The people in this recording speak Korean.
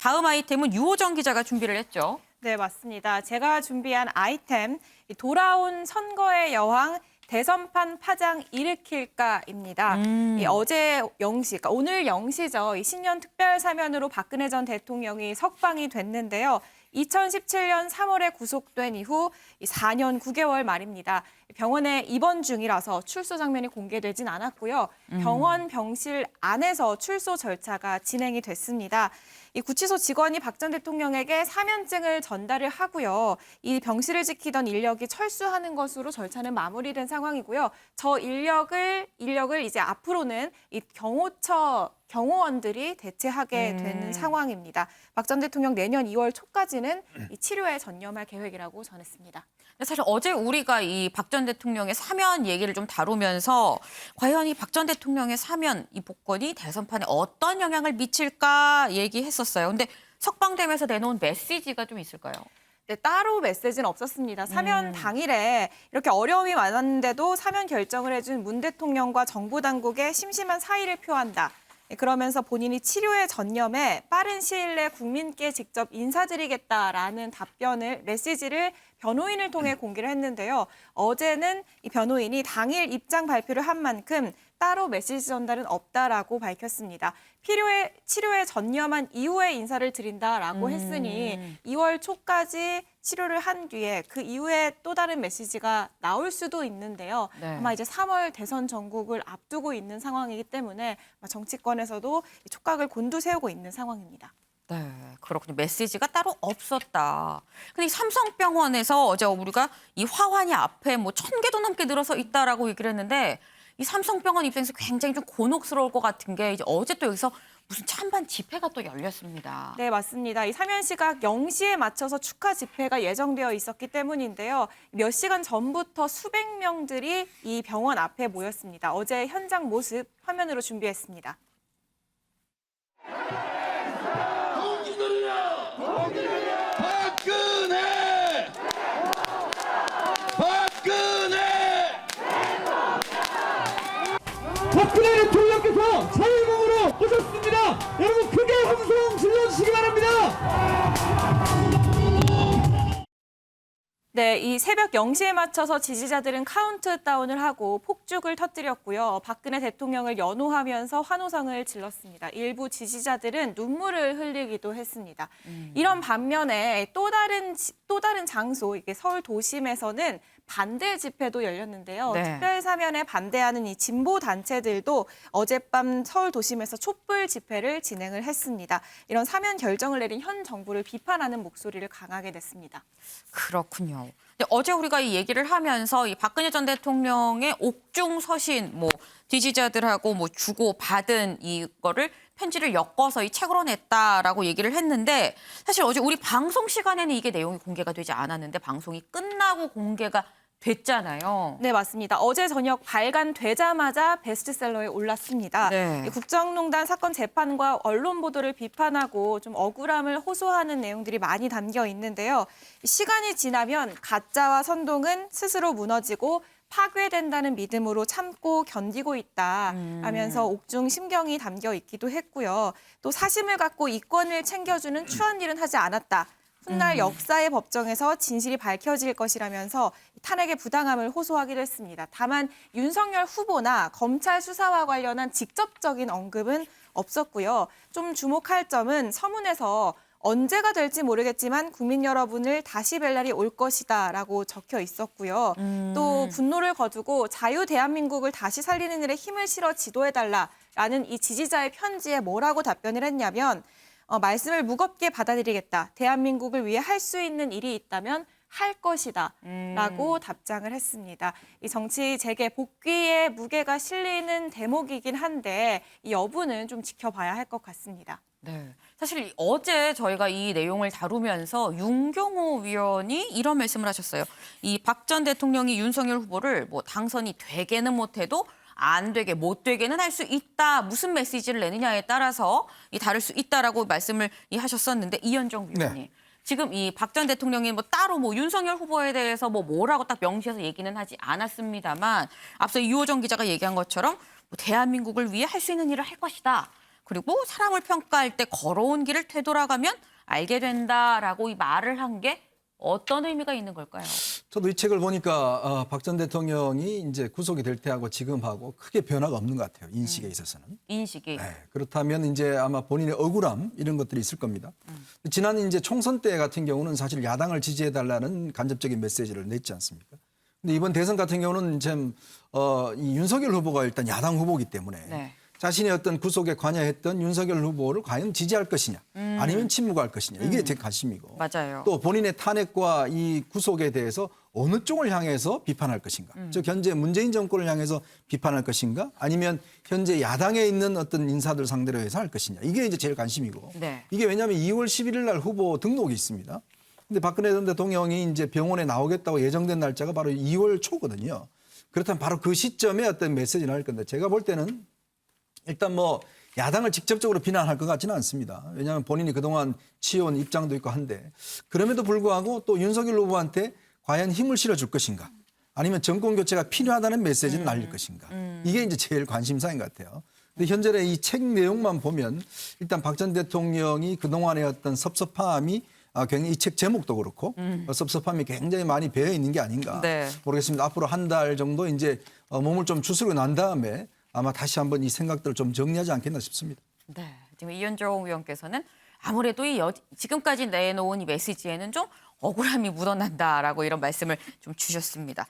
다음 아이템은 유호정 기자가 준비를 했죠. 네, 맞습니다. 제가 준비한 아이템, 돌아온 선거의 여왕, 대선판 파장 일으킬까입니다. 어제 0시, 그러니까 오늘 0시죠. 이 신년 특별 사면으로 박근혜 전 대통령이 석방이 됐는데요. 2017년 3월에 구속된 이후 4년 9개월 말입니다. 병원에 입원 중이라서 출소 장면이 공개되진 않았고요. 병원 병실 안에서 출소 절차가 진행이 됐습니다. 이 구치소 직원이 박 전 대통령에게 사면증을 전달을 하고요. 이 병실을 지키던 인력이 철수하는 것으로 절차는 마무리된 상황이고요. 저 인력을 이제 앞으로는 이 경호원들이 대체하게 되는 상황입니다. 박 전 대통령 내년 2월 초까지는 이 치료에 전념할 계획이라고 전했습니다. 사실 어제 우리가 이 박 전 대통령의 사면 얘기를 좀 다루면서 과연 이 박 전 대통령의 사면, 이 복권이 대선판에 어떤 영향을 미칠까 얘기했었어요. 근데 석방되면서 내놓은 메시지가 좀 있을까요? 네, 따로 메시지는 없었습니다. 사면 당일에 이렇게 어려움이 많았는데도 사면 결정을 해준 문 대통령과 정부 당국에 심심한 사의를 표한다. 그러면서 본인이 치료에 전념해 빠른 시일 내 국민께 직접 인사드리겠다라는 메시지를 변호인을 통해 공개를 했는데요. 어제는 이 변호인이 당일 입장 발표를 한 만큼 따로 메시지 전달은 없다라고 밝혔습니다. 치료에 전념한 이후에 인사를 드린다라고 했으니 2월 초까지 치료를 한 뒤에 그 이후에 또 다른 메시지가 나올 수도 있는데요. 네. 아마 이제 3월 대선 전국을 앞두고 있는 상황이기 때문에 정치권에서도 촉각을 곤두세우고 있는 상황입니다. 네, 그렇군요. 메시지가 따로 없었다. 근데 이 삼성병원에서 어제 우리가 이 화환이 앞에 뭐 1,000개도 넘게 늘어서 있다라고 얘기를 했는데 이 삼성병원 입장에서 굉장히 좀 곤혹스러울 것 같은 게 이제 어제 또 여기서 무슨 찬반 집회가 또 열렸습니다. 네, 맞습니다. 이 사면 시각 0시에 맞춰서 축하 집회가 예정되어 있었기 때문인데요. 몇 시간 전부터 수백 명들이 이 병원 앞에 모였습니다. 어제 현장 모습 화면으로 준비했습니다. 박근혜! 박근혜! 박근혜 대통령께서 자유공으로 오셨습니다. 여러분 크게 함성 질러주시기 바랍니다. 네, 이 새벽 0시에 맞춰서 지지자들은 카운트다운을 하고 폭죽을 터뜨렸고요. 박근혜 대통령을 연호하면서 환호성을 질렀습니다. 일부 지지자들은 눈물을 흘리기도 했습니다. 이런 반면에 또 다른 장소, 이게 서울 도심에서는 반대 집회도 열렸는데요. 네. 특별 사면에 반대하는 이 진보 단체들도 어젯밤 서울 도심에서 촛불 집회를 진행을 했습니다. 이런 사면 결정을 내린 현 정부를 비판하는 목소리를 강하게 냈습니다. 그렇군요. 근데 어제 우리가 이 얘기를 하면서 이 박근혜 전 대통령의 옥중 서신, 뭐 지지자들하고 뭐 주고 받은 이거를 편지를 엮어서 이 책으로 냈다라고 얘기를 했는데 사실 어제 우리 방송 시간에는 이게 내용이 공개가 되지 않았는데 방송이 끝나고 공개가 됐잖아요. 네, 맞습니다. 어제 저녁 발간되자마자 베스트셀러에 올랐습니다. 네. 이 국정농단 사건 재판과 언론 보도를 비판하고 좀 억울함을 호소하는 내용들이 많이 담겨 있는데요. 시간이 지나면 가짜와 선동은 스스로 무너지고 파괴된다는 믿음으로 참고 견디고 있다 하면서 옥중 심경이 담겨 있기도 했고요. 또 사심을 갖고 이권을 챙겨주는 추한 일은 하지 않았다. 훗날 역사의 법정에서 진실이 밝혀질 것이라면서 탄핵의 부당함을 호소하기도 했습니다. 다만 윤석열 후보나 검찰 수사와 관련한 직접적인 언급은 없었고요. 좀 주목할 점은 서문에서 언제가 될지 모르겠지만 국민 여러분을 다시 뵐 날이 올 것이다라고 적혀 있었고요. 또 분노를 거두고 자유 대한민국을 다시 살리는 일에 힘을 실어 지도해달라라는 이 지지자의 편지에 뭐라고 답변을 했냐면 말씀을 무겁게 받아들이겠다. 대한민국을 위해 할 수 있는 일이 있다면 할 것이다. 라고 답장을 했습니다. 이 정치 재개 복귀의 무게가 실리는 대목이긴 한데 이 여부는 좀 지켜봐야 할 것 같습니다. 네. 사실 어제 저희가 이 내용을 다루면서 윤경호 위원이 이런 말씀을 하셨어요. 이 박 전 대통령이 윤석열 후보를 뭐 당선이 되게는 못해도 안 되게 못 되게는 할 수 있다. 무슨 메시지를 내느냐에 따라서 다를 수 있다라고 말씀을 하셨었는데 이현정 위원님. 네. 지금 이 박 전 대통령이 뭐 따로 뭐 윤석열 후보에 대해서 뭐라고 딱 명시해서 얘기는 하지 않았습니다만 앞서 유호정 기자가 얘기한 것처럼 뭐 대한민국을 위해 할 수 있는 일을 할 것이다. 그리고 사람을 평가할 때 걸어온 길을 되돌아가면 알게 된다라고 이 말을 한 게 어떤 의미가 있는 걸까요? 저도 이 책을 보니까 박 전 대통령이 이제 구속이 될 때하고 지금하고 크게 변화가 없는 것 같아요. 인식에 있어서는. 인식이. 네, 그렇다면 이제 아마 본인의 억울함 이런 것들이 있을 겁니다. 지난 이제 총선 때 같은 경우는 사실 야당을 지지해 달라는 간접적인 메시지를 냈지 않습니까? 근데 이번 대선 같은 경우는 이 윤석열 후보가 일단 야당 후보이기 때문에 네. 자신의 어떤 구속에 관여했던 윤석열 후보를 과연 지지할 것이냐 아니면 침묵할 것이냐 이게 제 관심이고 맞아요. 또 본인의 탄핵과 이 구속에 대해서 어느 쪽을 향해서 비판할 것인가 즉 현재 문재인 정권을 향해서 비판할 것인가 아니면 현재 야당에 있는 어떤 인사들 상대로 해서 할 것이냐 이게 이제 제일 관심이고 네. 이게 왜냐하면 2월 11일 날 후보 등록이 있습니다. 근데 박근혜 전 대통령이 이제 병원에 나오겠다고 예정된 날짜가 바로 2월 초거든요. 그렇다면 바로 그 시점에 어떤 메시지를 할 건데 제가 볼 때는 일단 뭐 야당을 직접적으로 비난할 것 같지는 않습니다. 왜냐하면 본인이 그동안 취해온 입장도 있고 한데 그럼에도 불구하고 또 윤석열 후보한테 과연 힘을 실어줄 것인가 아니면 정권 교체가 필요하다는 메시지를 날릴 것인가 이게 이제 제일 관심사인 것 같아요. 근데 현재의 이 책 내용만 보면 일단 박 전 대통령이 그동안의 어떤 섭섭함이 굉장히 이 책 제목도 그렇고 섭섭함이 굉장히 많이 배어 있는 게 아닌가 네. 모르겠습니다. 앞으로 한 달 정도 이제 몸을 좀 추스르고 난 다음에 아마 다시 한번 이 생각들을 좀 정리하지 않겠나 싶습니다. 네. 지금 이현정 의원께서는 아무래도 지금까지 내놓은 이 메시지에는 좀 억울함이 묻어난다라고 이런 말씀을 좀 주셨습니다.